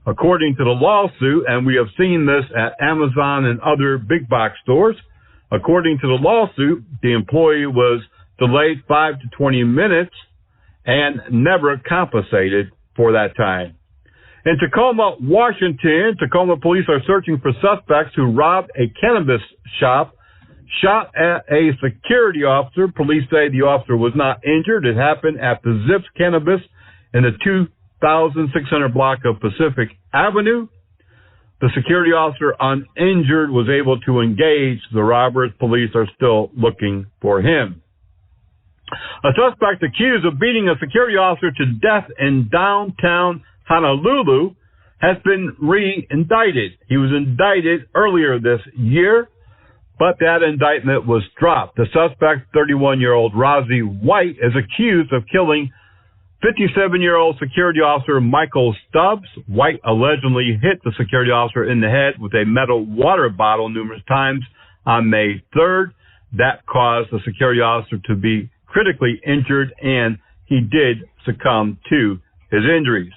According to the lawsuit, and we have seen this at Amazon and other big box stores, according to the lawsuit, the employee was delayed 5 to 20 minutes and never compensated for that time. In Tacoma, Washington, Tacoma police are searching for suspects who robbed a cannabis shop, shot at a security officer. Police say the officer was not injured. It happened at the Zips Cannabis in the 2600 block of Pacific Avenue. The security officer, uninjured, was able to engage the robbers. Police are still looking for him. A suspect accused of beating a security officer to death in downtown Honolulu has been re-indicted. He was indicted earlier this year, but that indictment was dropped. The suspect, 31-year-old Rosie White, is accused of killing 57-year-old security officer Michael Stubbs. White allegedly hit the security officer in the head with a metal water bottle numerous times on May 3rd. That caused the security officer to be critically injured, and he did succumb to his injuries.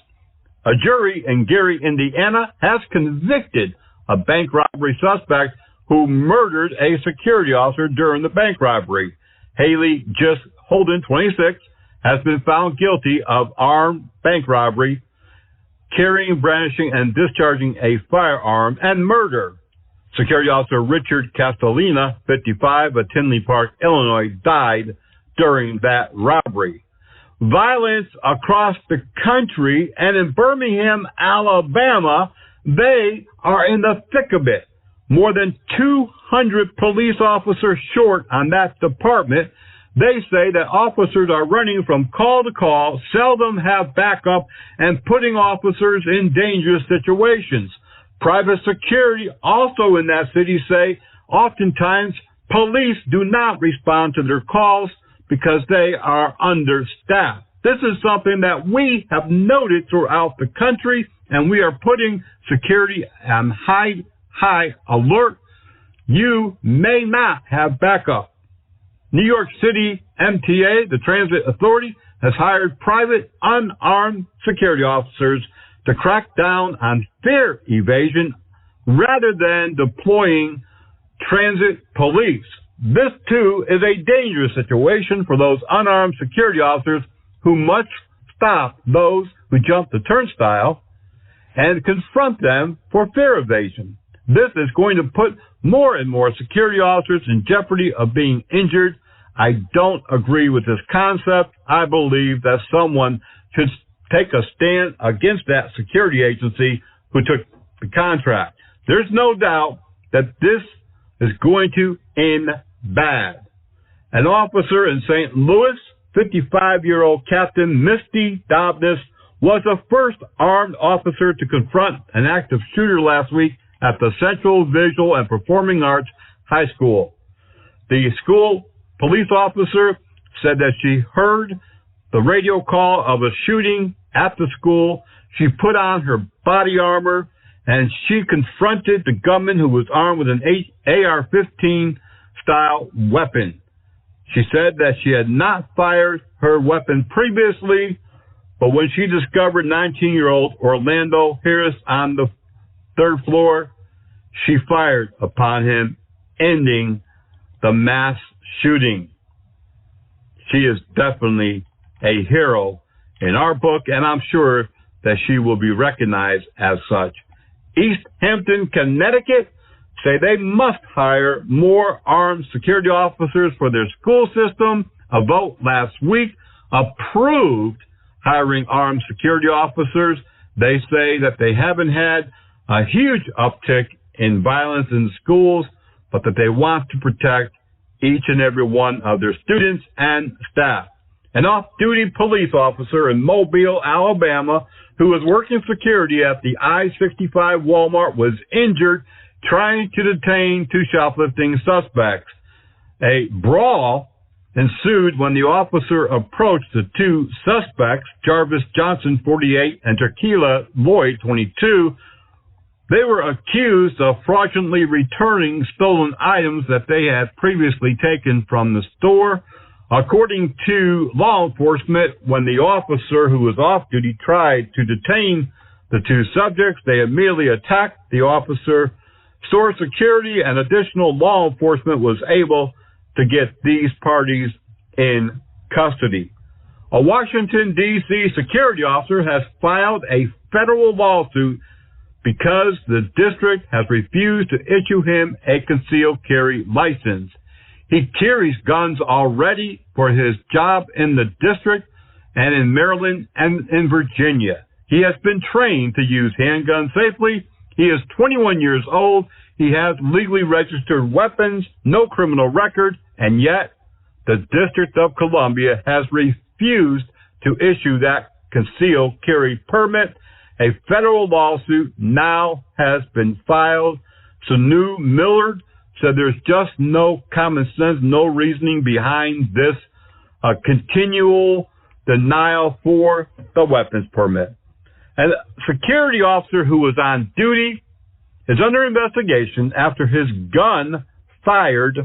A jury in Gary, Indiana, has convicted a bank robbery suspect who murdered a security officer during the bank robbery. Haley Just Holden, 26, has been found guilty of armed bank robbery, carrying, brandishing, and discharging a firearm, and murder. Security officer Richard Castellina, 55, of Tinley Park, Illinois, died during that robbery. Violence across the country, and in Birmingham, Alabama, they are in the thick of it. More than 200 police officers short on that department. They say that officers are running from call to call, seldom have backup, and putting officers in dangerous situations. Private security also in that city say oftentimes police do not respond to their calls because they are understaffed. This is something that we have noted throughout the country, and we are putting security on high alert. You may not have backup. New York City MTA, the Transit Authority, has hired private unarmed security officers to crack down on fare evasion rather than deploying transit police. This, too, is a dangerous situation for those unarmed security officers who must stop those who jump the turnstile and confront them for fare evasion. This is going to put more and more security officers in jeopardy of being injured. I don't agree with this concept. I believe that someone should take a stand against that security agency who took the contract. There's no doubt that this is going to end bad. An officer in St. Louis, 55-year-old Captain Misty Dobness, was the first armed officer to confront an active shooter last week at the Central Visual and Performing Arts High School. The school police officer said that she heard the radio call of a shooting at the school. She put on her body armor and she confronted the gunman who was armed with an AR-15 style weapon. She said that she had not fired her weapon previously, but when she discovered 19-year-old Orlando Harris on the third floor, she fired upon him, ending the mass shooting. She is definitely a hero in our book, and I'm sure that she will be recognized as such. East Hampton, Connecticut, say they must hire more armed security officers for their school system. A vote last week approved hiring armed security officers. They say that they haven't had a huge uptick in violence in schools, but that they want to protect each and every one of their students and staff. An off-duty police officer in Mobile, Alabama, who was working security at the I-65 Walmart, was injured trying to detain two shoplifting suspects. A brawl ensued when the officer approached the two suspects, Jarvis Johnson, 48, and Tequila Lloyd, 22. They were accused of fraudulently returning stolen items that they had previously taken from the store. According to law enforcement, when the officer who was off duty tried to detain the two subjects, they immediately attacked the officer. Store security and additional law enforcement was able to get these parties in custody. A Washington, D.C. security officer has filed a federal lawsuit because the district has refused to issue him a concealed carry license. He carries guns already for his job in the district and in Maryland and in Virginia. He has been trained to use handguns safely. He is 21 years old. He has legally registered weapons, no criminal record, and yet the District of Columbia has refused to issue that concealed carry permit. A federal lawsuit now has been filed. Sanu Millard said there's just no common sense, no reasoning behind this continual denial for the weapons permit. And a security officer who was on duty is under investigation after his gun fired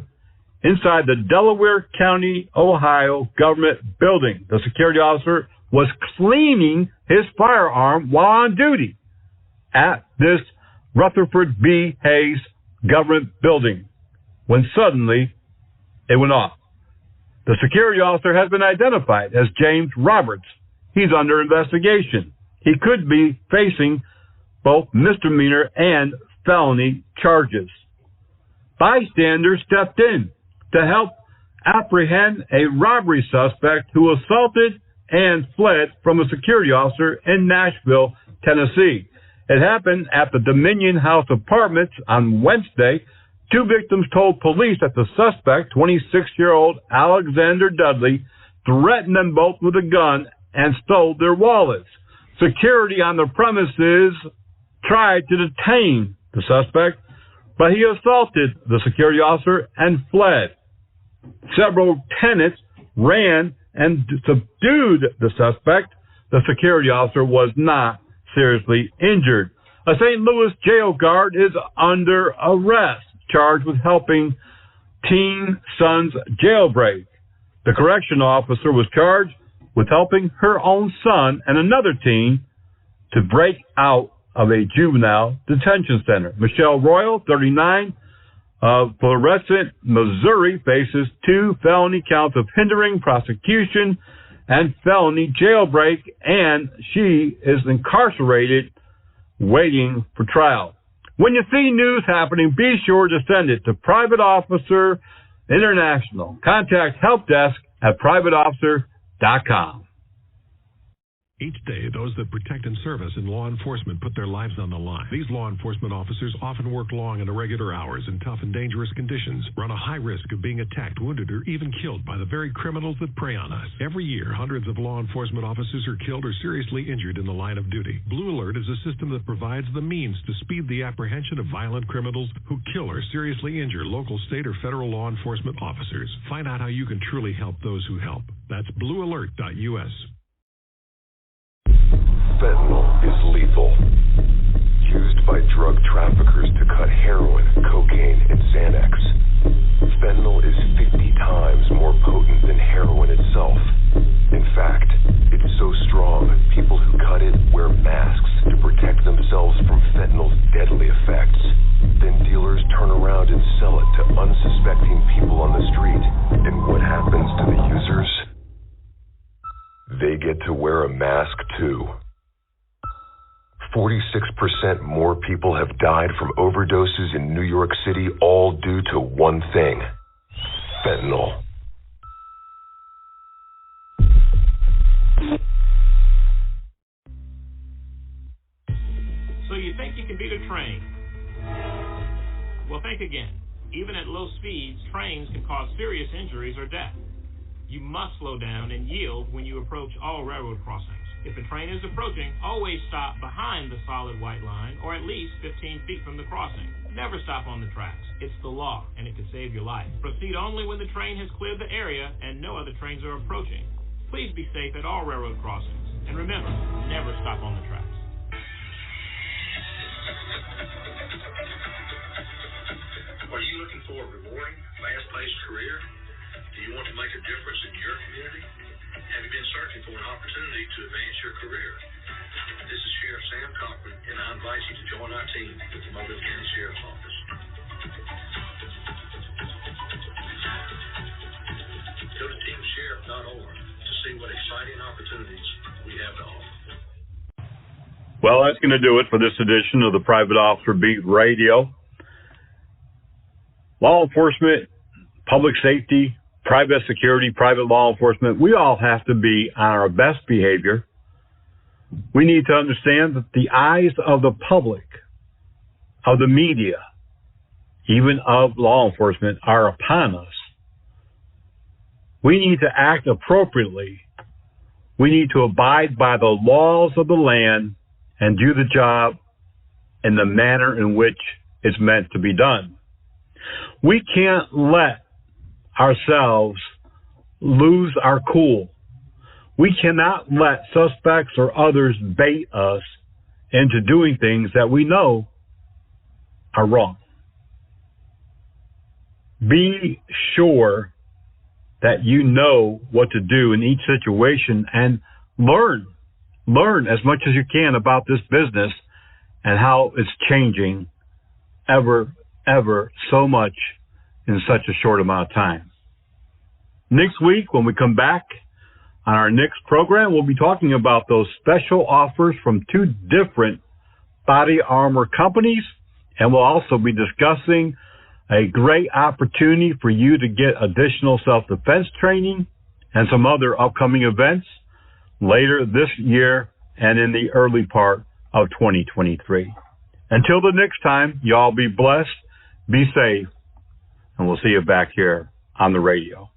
inside the Delaware County, Ohio government building. The security officer was cleaning his firearm while on duty at this Rutherford B. Hayes government building when suddenly it went off. The security officer has been identified as James Roberts. He's under investigation. He could be facing both misdemeanor and felony charges. Bystanders stepped in to help apprehend a robbery suspect who assaulted and fled from a security officer in Nashville, Tennessee. It happened at the Dominion House Apartments on Wednesday. Two victims told police that the suspect, 26-year-old Alexander Dudley, threatened them both with a gun and stole their wallets. Security on the premises tried to detain the suspect, but he assaulted the security officer and fled. Several tenants ran and subdued the suspect. The security officer was not seriously injured. A St. Louis jail guard is under arrest, charged with helping teen son's jailbreak. The correction officer was charged with helping her own son and another teen to break out of a juvenile detention center. Michelle Royal, 39, of Florissant, Missouri, faces 2 felony counts of hindering prosecution and felony jailbreak, and she is incarcerated waiting for trial. When you see news happening, be sure to send it to Private Officer International. Contact help desk at privateofficer.com. Each day, those that protect and service in law enforcement put their lives on the line. These law enforcement officers often work long and irregular hours in tough and dangerous conditions, run a high risk of being attacked, wounded, or even killed by the very criminals that prey on us. Every year, hundreds of law enforcement officers are killed or seriously injured in the line of duty. Blue Alert is a system that provides the means to speed the apprehension of violent criminals who kill or seriously injure local, state, or federal law enforcement officers. Find out how you can truly help those who help. That's bluealert.us. Fentanyl is lethal. Used by drug traffickers to cut heroin, cocaine, and Xanax. Fentanyl is 50 times more potent than heroin itself. In fact, it's so strong, people who cut it wear masks to protect themselves from fentanyl's deadly effects. Then dealers turn around and sell it to unsuspecting people on the street. And what happens to the users? They get to wear a mask too. 46% more people have died from overdoses in New York City, all due to one thing: fentanyl. So you think you can beat a train? Well, think again. Even at low speeds, trains can cause serious injuries or death. You must slow down and yield when you approach all railroad crossings. If a train is approaching, always stop behind the solid white line or at least 15 feet from the crossing. Never stop on the tracks. It's the law, and it could save your life. Proceed only when the train has cleared the area and no other trains are approaching. Please be safe at all railroad crossings. And remember, never stop on the tracks. Are you looking for a rewarding, fast-paced career? Do you want to make a difference in your community? Have you been searching for an opportunity to advance your career? This is Sheriff Sam Cochran, and I invite you to join our team at the Mobile County Sheriff's Office. Go to teamsheriff.org to see what exciting opportunities we have to offer. Well, that's going to do it for this edition of the Private Officer Beat Radio. Law enforcement, public safety, private security, private law enforcement, we all have to be on our best behavior. We need to understand that the eyes of the public of the media, even of law enforcement, are upon us. We need to act appropriately. We need to abide by the laws of the land and do the job in the manner in which it's meant to be done. We can't let ourselves lose our cool. We cannot let suspects or others bait us into doing things that we know are wrong. Be sure that you know what to do in each situation and learn as much as you can about this business and how it's changing ever so much in such a short amount of time. Next week, when we come back on our next program, we'll be talking about those special offers from two different body armor companies, and we'll also be discussing a great opportunity for you to get additional self-defense training and some other upcoming events later this year and in the early part of 2023. Until the next time, y'all be blessed, be safe, and we'll see you back here on the radio.